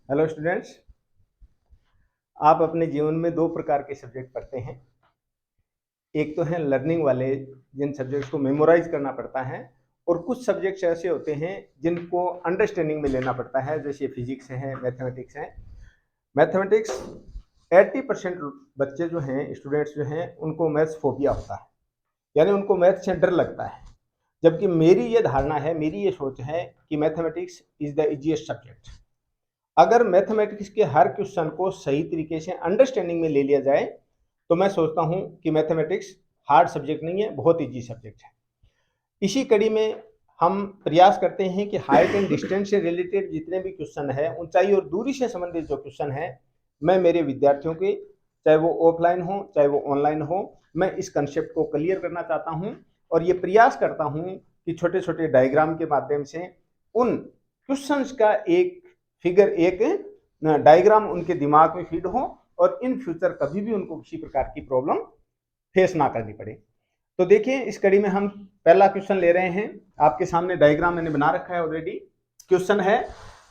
Hello students. आप अपने जीवन में दो प्रकार के सब्जेक्ट पढ़ते हैं। एक तो है लर्निंग वाले, जिन सब्जेक्ट्स को मेमोराइज करना पड़ता है, और कुछ सब्जेक्ट्स ऐसे होते हैं जिनको अंडरस्टैंडिंग में लेना पड़ता है, जैसे फिजिक्स है, मैथमेटिक्स है। मैथमेटिक्स 80% बच्चे जो हैं, स्टूडेंट्स जो हैं, उनको मैथ्स फोबिया होता है, यानी उनको मैथ से डर लगता है। जबकि मेरी ये धारणा है, मेरी ये सोच है कि mathematics is the easiest subject. अगर मैथमेटिक्स के हर क्वेश्चन को सही तरीके से अंडरस्टैंडिंग में ले लिया जाए तो मैं सोचता हूं कि मैथमेटिक्स हार्ड सब्जेक्ट नहीं है, बहुत इजी सब्जेक्ट है। इसी कड़ी में हम प्रयास करते हैं कि हाइट एंड डिस्टेंस से रिलेटेड जितने भी क्वेश्चन है, ऊंचाई और दूरी से संबंधित जो क्वेश्चन है, मैं मेरे विद्यार्थियों के, चाहे वो ऑफलाइन हो चाहे वो ऑनलाइन हो, मैं इस कंसेप्ट को क्लियर करना चाहता हूं। और ये प्रयास करता हूं कि छोटे छोटे डायग्राम के माध्यम से उन क्वेश्चंस का एक फिगर, एक डायग्राम उनके दिमाग में फीड हो, और इन फ्यूचर कभी भी उनको किसी प्रकार की प्रॉब्लम फेस ना करनी पड़े। तो देखिए, इस कड़ी में हम पहला क्वेश्चन ले रहे हैं। आपके सामने डायग्राम मैंने बना रखा है ऑलरेडी। क्वेश्चन है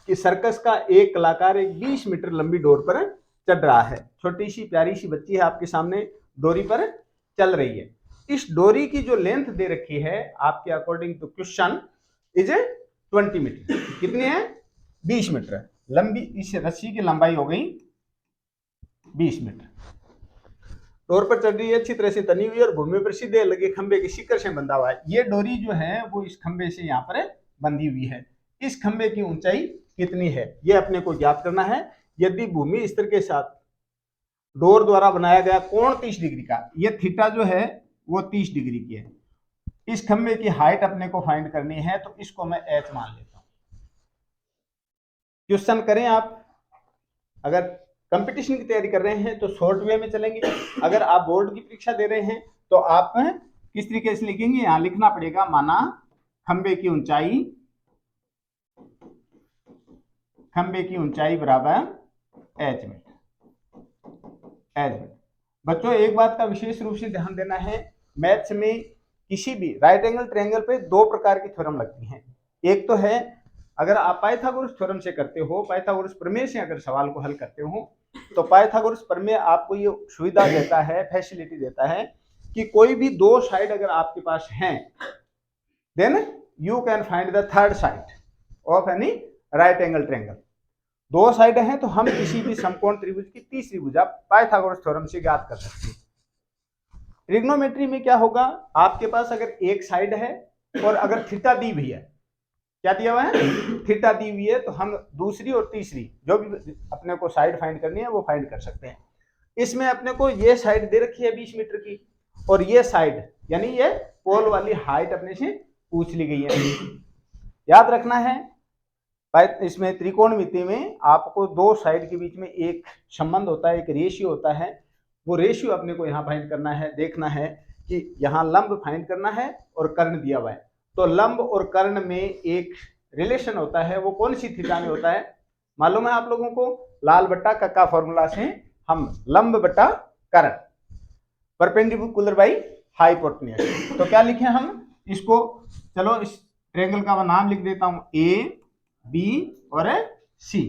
कि सर्कस का एक कलाकार एक 20 मीटर लंबी डोर पर चढ़ रहा है। छोटी सी प्यारी सी बच्ची है आपके सामने, डोरी पर चल रही है। इस डोरी की जो लेंथ दे रखी है आपके according to question is 20 metre. कितनी है? 20 मीटर लंबी। इस रस्सी की लंबाई हो गई 20 मीटर। डोर पर चढ़ रही है, अच्छी तरह से तनी हुई और भूमि पर सीधे लगे खंबे के शिखर से बंधा हुआ है। ये डोरी जो है वो इस खंबे से यहाँ पर बंधी हुई है। इस खंबे की ऊंचाई कितनी है, ये अपने को ज्ञात करना है। यदि भूमि स्तर के साथ डोर द्वारा बनाया गया कोण 30 डिग्री का, ये थीटा जो है वो 30 डिग्री की है। इस खंबे की हाइट अपने को फाइंड करनी है, तो इसको मैं एच मान लेता हूं। क्वेश्चन करें आप। अगर कंपटीशन की तैयारी कर रहे हैं तो शॉर्ट वे में चलेंगे। अगर आप बोर्ड की परीक्षा दे रहे हैं तो आप किस तरीके से लिखेंगे? यहां लिखना पड़ेगा, माना खंबे की ऊंचाई बराबर एच मीटर। बच्चों, एक बात का विशेष रूप से ध्यान देना है, मैथ्स में किसी भी राइट एंगल ट्रायंगल पे दो प्रकार की थ्योरम लगती हैं। एक तो है, अगर आप पाइथागोरस थ्योरम से करते हो, पाइथागोरस प्रमेय से अगर सवाल को हल करते हो, तो पाइथागोरस प्रमेय आपको ये सुविधा देता है, फैसिलिटी देता है कि कोई भी दो साइड अगर आपके पास हैं, then you can find the third side of any right angle triangle. दो साइड हैं तो हम किसी भी समकोण त्रिभुज की तीसरी भुजा पाइथागोरस थ्योरम से ज्ञात कर सकते हैं। ट्रिग्नोमेट्री में क्या होगा? आपके पास अगर एक साइड है और अगर थीटा दी हुई है, क्या दिया हुआ है? थीटा दी हुई है, तो हम दूसरी और तीसरी जो भी अपने को साइड फाइंड करनी है वो फाइंड कर सकते हैं। इसमें अपने को ये साइड दे रखी है 20 मीटर की, और ये साइड यानी ये पोल वाली हाइट अपने से पूछ ली गई है। याद रखना है, इसमें त्रिकोणमिति में आपको दो साइड के बीच में एक संबंध होता है, एक रेशियो होता है। वो रेशियो अपने को यहाँ फाइंड करना है। देखना है कि यहाँ लंब फाइंड करना है और कर्ण दिया हुआ है, तो लंब और कर्ण में एक रिलेशन होता है। वो कौन सी थीटा में होता है मालूम है आप लोगों को? लाल बट्टा कक्का फॉर्मूला से हम लंब बट्टा कर्ण, परपेंडिकुलर बाई हाइपोटेन्यूज। तो क्या लिखे हम इसको? चलो इस ट्रायंगल का नाम लिख देता हूं, ए बी और सी।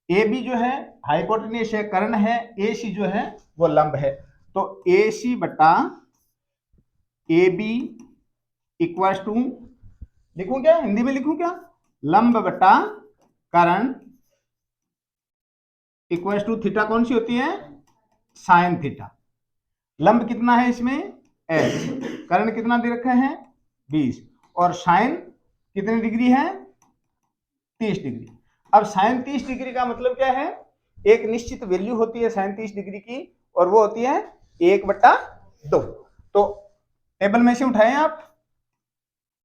ए बी जो है हाइपोटेन्यूज है, कर्ण है, ए सी जो है वो लंब है। तो ए सी बटा ए बी इक्वल टू, लिखूं क्या हिंदी में? लिखूं क्या? लंब बटा कर्ण इक्वल टू थीटा कौन सी होती है? Sine theta. लंब कितना है इसमें? एच। कर्ण कितना दे रखा है? 20। और साइन कितनी डिग्री है? 30 डिग्री। अब साइन 30 डिग्री का मतलब क्या है? एक निश्चित वैल्यू होती है साइन 30 डिग्री की, और वो होती है 1/2। तो टेबल में से उठाएं आप,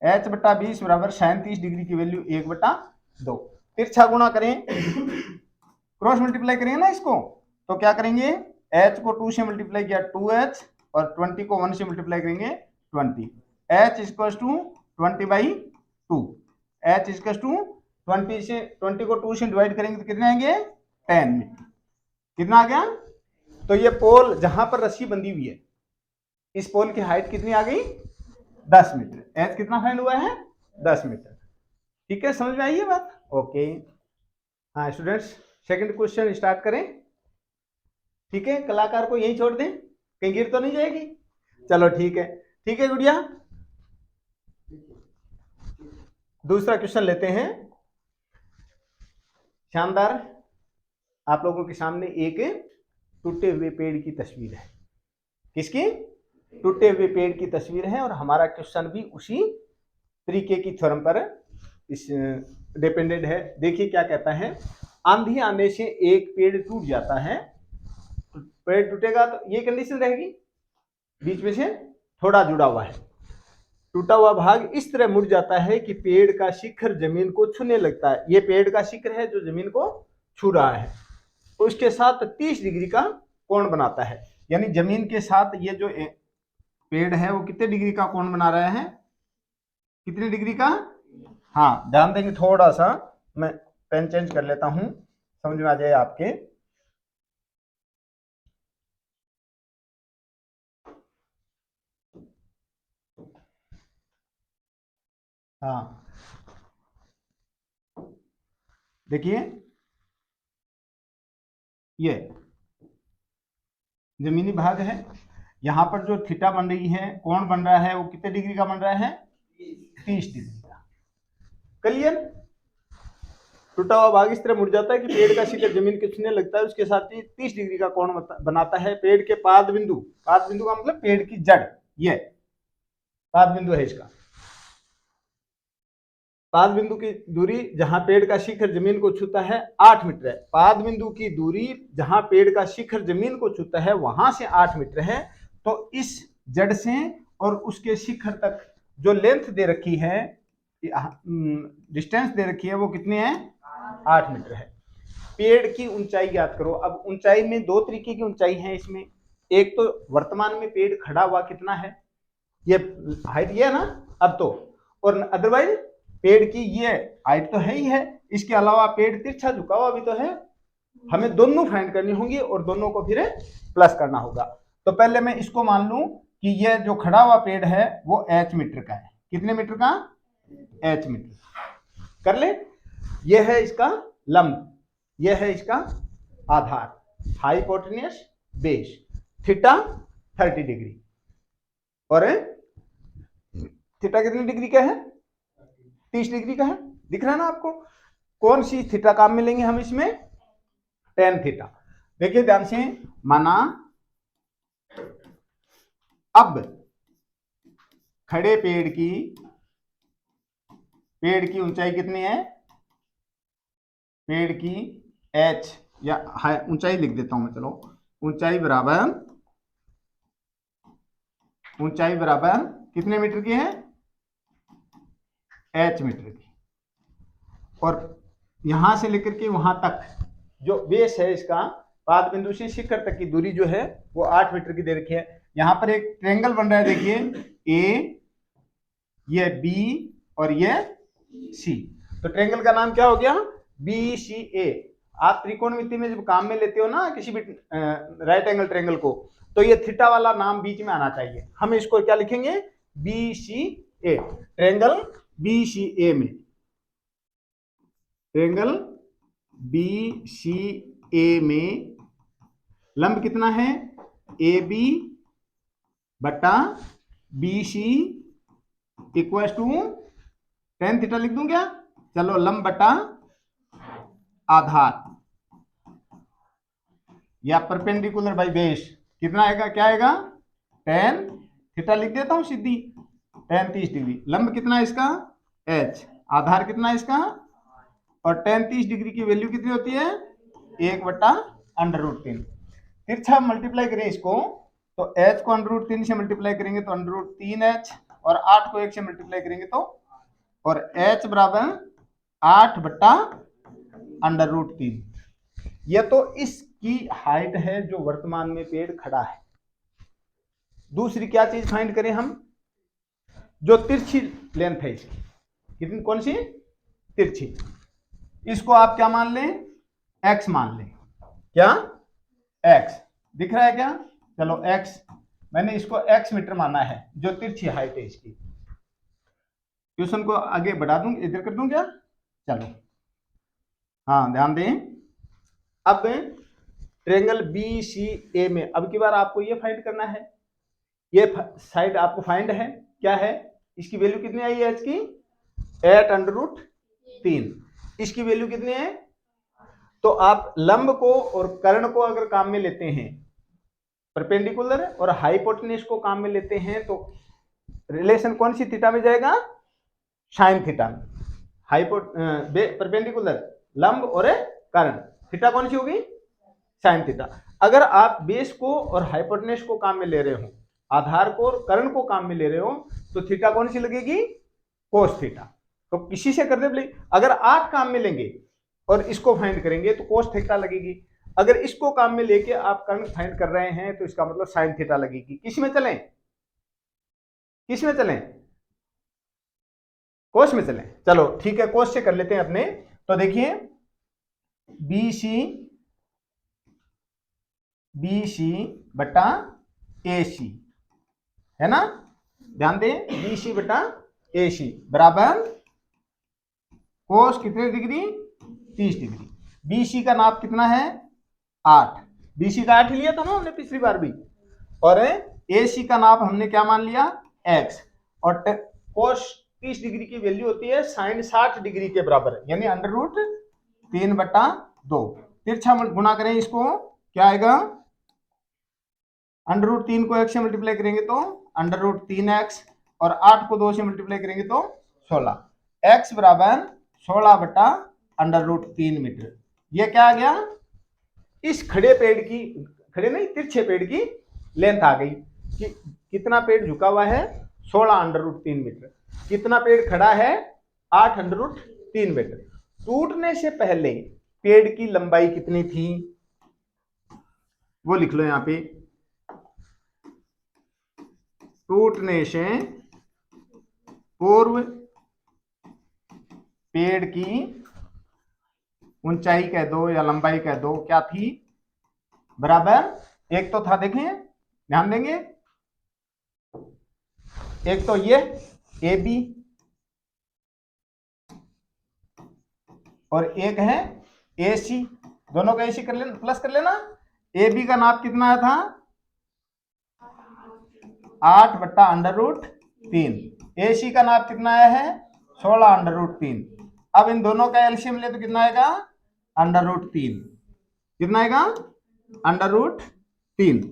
h बटा 20 बराबर साइन 30 डिग्री की वैल्यू 1/2। तिरछा गुणा करें, क्रॉस मल्टीप्लाई करेंगे ना इसको, तो क्या करेंगे? h को 2 से मल्टीप्लाई किया 2h, और 20 को 1 से मल्टीप्लाई करेंगे 20। h equal to 20/2। h equal to 20 को 2 से डिवाइड करेंगे तो कितने आएंगे? 10 मीटर। कितना आ गया? तो ये पोल जहां पर रस्सी बंधी हुई है, इस पोल की हाइट कितनी आ गई? 10 मीटर। h कितना फाइंड हुआ है? 10 मीटर। ठीक है, समझ में आई ये बात? ओके। हाँ स्टूडेंट्स, सेकंड क्वेश्चन स्टार्ट करें। ठीक है, कलाकार को यहीं छोड़ दें, कहीं गिर तो नहीं जाएगी। चलो ठीक है, ठीक है गुड़िया। दूसरा क्वेश्चन लेते हैं। शानदार, आप लोगों के सामने एक टूटे हुए पेड़ की तस्वीर है। किसकी? टूटे हुए पेड़ की तस्वीर है, और हमारा क्वेश्चन भी उसी तरीके की थ्योरम पर इस डिपेंडेंट है। देखिए क्या कहता है। आंधी आने से एक पेड़ टूट जाता है, पेड़ टूटेगा तो ये कंडीशन रहेगी, बीच में से थोड़ा जुड़ा हुआ है। टूटा हुआ भाग इस तरह मुड़ जाता है कि पेड़ का शिखर जमीन को छूने लगता है। ये पेड़ का शिखर है जो जमीन को छू रहा है, तो उसके साथ 30 डिग्री का कोण बनाता है। यानी जमीन के साथ ये जो पेड़ है वो कितने डिग्री का कोण बना रहा है? कितने डिग्री का? हाँ, ध्यान देंगे थोड़ा सा, मैं पेन चेंज कर लेता हूं, समझ में आ जाए आपके। हाँ देखिए, ये जमीनी भाग है, यहां पर जो थीटा बन रही है, कोण बन रहा है, वो कितने डिग्री का बन रहा है? 30 डिग्री का। क्लियर? टूटा हुआ भाग इस तरह मुड़ जाता है कि पेड़ का शिखर जमीन के छूने लगता है, उसके साथ ही 30 डिग्री का कोण बनाता है। पेड़ के पाद बिंदु, पाद बिंदु का मतलब पेड़ की जड़, ये पाद बिंदु है इसका। पाद बिंदु की दूरी जहां पेड़ का शिखर जमीन को छूता है 8 मीटर है। पाद बिंदु की दूरी जहां पेड़ का शिखर जमीन को छूता है वहां से 8 मीटर है। तो इस जड़ से और उसके शिखर तक जो लेंथ दे रखी है, डिस्टेंस दे रखी है, वो कितनी है? 8 मीटर है। पेड़ की ऊंचाई याद करो। अब ऊंचाई में दो तरीके की ऊंचाई है इसमें। एक तो वर्तमान में पेड़ खड़ा हुआ कितना है, ये हाइट ये है ना अब तो, और अदरवाइज पेड़ की ये हाइट तो है ही है, इसके अलावा पेड़ तिरछा झुका हुआ भी तो है। हमें दोनों फाइंड करनी होंगी और दोनों को फिर प्लस करना होगा। तो पहले मैं इसको मान लूं कि ये जो खड़ा हुआ पेड़ है वो h मीटर का है। कितने मीटर का? h metre. कर ले। ये है इसका लंब, ये है इसका आधार, हाइपोटेन्यूस बेस, थीटा 30 डिग्री, और थीटा कितनी डिग्री का है? 30 डिग्री का है। दिख रहा है ना आपको? कौन सी थीटा काम में लेंगे हम इसमें? Tan theta. देखिए ध्यान से, माना अब खड़े पेड़ की ऊंचाई कितनी है? पेड़ की h, या ऊंचाई लिख देता हूं मैं, चलो ऊंचाई बराबर कितने मीटर की है? h मीटर की। और यहां से लेकर के वहां तक जो बेस है इसका, पाद बिंदु से शिखर तक की दूरी जो है वो 8 मीटर की दे रखी है। यहां पर एक ट्रायंगल बन रहा है, देखिए ए, ये बी और ये सी। तो ट्रायंगल का नाम क्या हो गया? बी सी ए। आप त्रिकोणमिति में जब काम में लेते हो ना किसी भी राइट एंगल ट्रायंगल को, तो ये थीटा वाला नाम बीच में आना चाहिए। हम इसको क्या लिखेंगे? B C A. Triangle B C A में, ट्रायंगल बी सी ए में लंब कितना है? ए बी बटा B C equal to tan theta लिख दूं क्या? चलो, लंब बटा आधार या परपेंडिकुलर बाई बेस कितना आएगा? क्या आएगा? टेन थीटा लिख देता हूं सीधी, टेन 30 डिग्री। लंब कितना है इसका? h, आधार कितना है इसका? और टेन 30 डिग्री की वैल्यू कितनी होती है? 1/√3। तिरछा मल्टीप्लाई करें इसको, तो h को √3 से मल्टीप्लाई करेंगे तो √3h, और 8 को 1 से मल्टीप्लाई करेंगे तो, और h बराबर 8/√3। यह तो इसकी हाइट है जो वर्तमान में पेड़ खड़ा है। दूसरी क्या चीज फाइंड करें हम? जो तिरछी लेंथ है इसकी, कितनी, कौन सी? तिरछी। इसको आप क्या मान लें? x मान लें। क्या? x दिख रहा है क्या? चलो x, मैंने इसको x मीटर माना है जो तिरछी हाइट है इसकी। क्वेश्चन को आगे बढ़ा दूं, इधर कर दूं क्या? चलो, हाँ ध्यान दें। अब ट्रायंगल बी सी ए में अब की बार आपको ये फाइंड करना है, ये साइड आपको फाइंड है, क्या है, इसकी वैल्यू कितनी आई है, इसकी 8√3, इसकी वैल्यू कितनी है। तो आप लंब को और कर्ण को अगर काम में लेते हैं, परपेंडिकुलर और हाइपोटेन्यूज को काम में लेते हैं, तो रिलेशन कौन सी थीटा में जाएगा, साइन थीटा में। परपेंडिकुलर लंब और कर्ण, थीटा कौन सी होगी, साइन थीटा। अगर आप बेस को और हाइपोटेन्यूज को काम में ले रहे हो, आधार को और कर्ण को काम में ले रहे हो, तो थीटा कौन सी लगेगी, कोस थीटा। तो किसी से कर दे, अगर 8 काम में लेंगे और इसको फाइंड करेंगे तो कोस थीटा लगेगी। अगर इसको काम में लेके आप कर्ण फाइंड कर रहे हैं तो इसका मतलब साइन थीटा लगेगी। किस में चलें, किस में चलें, कोस में चलें। चलो ठीक है, कोस से कर लेते हैं अपने। तो देखिए बी सी बटा ए सी है ना, ध्यान दें, बी सी बटा ए सी बराबर कोस कितने डिग्री, 30 डिग्री। बी सी का नाप कितना है, 8, बी सी का 8 लिया था ना हमने पिछली बार भी, और ए सी का नाप हमने क्या मान लिया, x, और कोस 30 डिग्री की वैल्यू होती है साइन 60 डिग्री के बराबर, यानी √3/2। तिरछा गुणा करें इसको, क्या आएगा, √3 को x से मल्टीप्लाई करेंगे तो √3x, और 8 को 2 से मल्टीप्लाई करेंगे तो 16, x बराबर 16/√3 मीटर। ये क्या आ गया, इस खड़े पेड़ की, खड़े नहीं तिरछे पेड़ की लेंथ आ गई कि कितना पेड़ झुका हुआ है, 16√3 मीटर, कितना पेड़ खड़ा है, 8√3 मीटर। टूटने से पहले पेड़ की लंबाई कितनी थी, वो लिख लो यहां पे, टूटने से पूर्व पेड़ की ऊंचाई कह दो या लंबाई कह दो, क्या थी, बराबर, एक तो था, देखें ध्यान देंगे, एक तो ये ए बी और एक है ए सी, दोनों का ए सी कर लेना, प्लस कर लेना। ए बी का नाप कितना था, 8/√3, ए सी का नाप कितना आया है, 16√3। अब इन दोनों का एलसीएम ले तो कितना आएगा, √3, कितना आएगा, √3।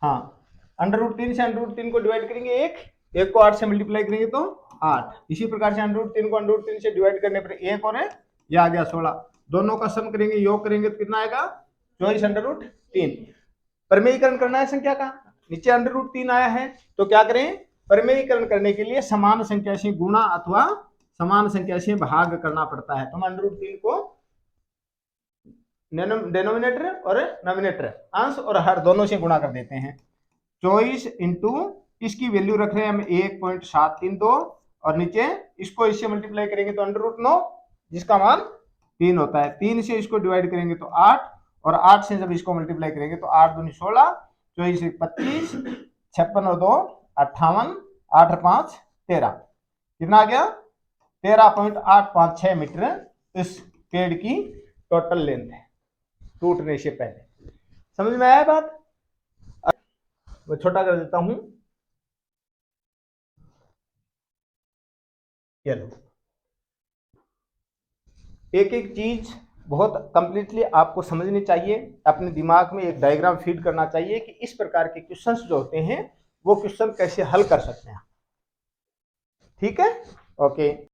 हाँ, √3 से √3 को डिवाइड करेंगे, एक को 8 से मल्टीप्लाई करेंगे तो 8, इसी प्रकार से √3 को √3 से डिवाइड करने पर एक और ये आ गया 16, दोनों का सम करेंगे, योग करेंगे तो कितना आएगा, 24√3। परमेयीकरण करना है संख्या का, नीचे √3 आया है, तो क्या करें, परमेयीकरण करने के लिए समान संख्या से गुणा अथवा समान संख्या से भाग करना पड़ता है। तो हम √3 को डेनोमिनेटर और नोमिनेटर, अंश और हर दोनों से गुणा कर देते हैं। 24 इंटू इसकी वैल्यू रख रहे हैं हम 1.732, और नीचे इसको इससे मल्टीप्लाई करेंगे तो √9, जिसका मान 3 होता है। 3 से इसको डिवाइड करेंगे तो 8, और 8 से जब इसको मल्टीप्लाई करेंगे तो 8 दूनी 16, 24 1 25, 56 और 2 58, 8 और 5 13, कितना आ गया, 13.856 मीटर इस पेड़ की टोटल लेंथ है टूटने से पहले। समझ में आया बात, मैं छोटा कर देता हूं, चलो एक एक चीज बहुत कंप्लीटली आपको समझनी चाहिए, अपने दिमाग में एक डायग्राम फीड करना चाहिए कि इस प्रकार के क्वेश्चंस जो होते हैं वो क्वेश्चन कैसे हल कर सकते हैं। ठीक है, ओके।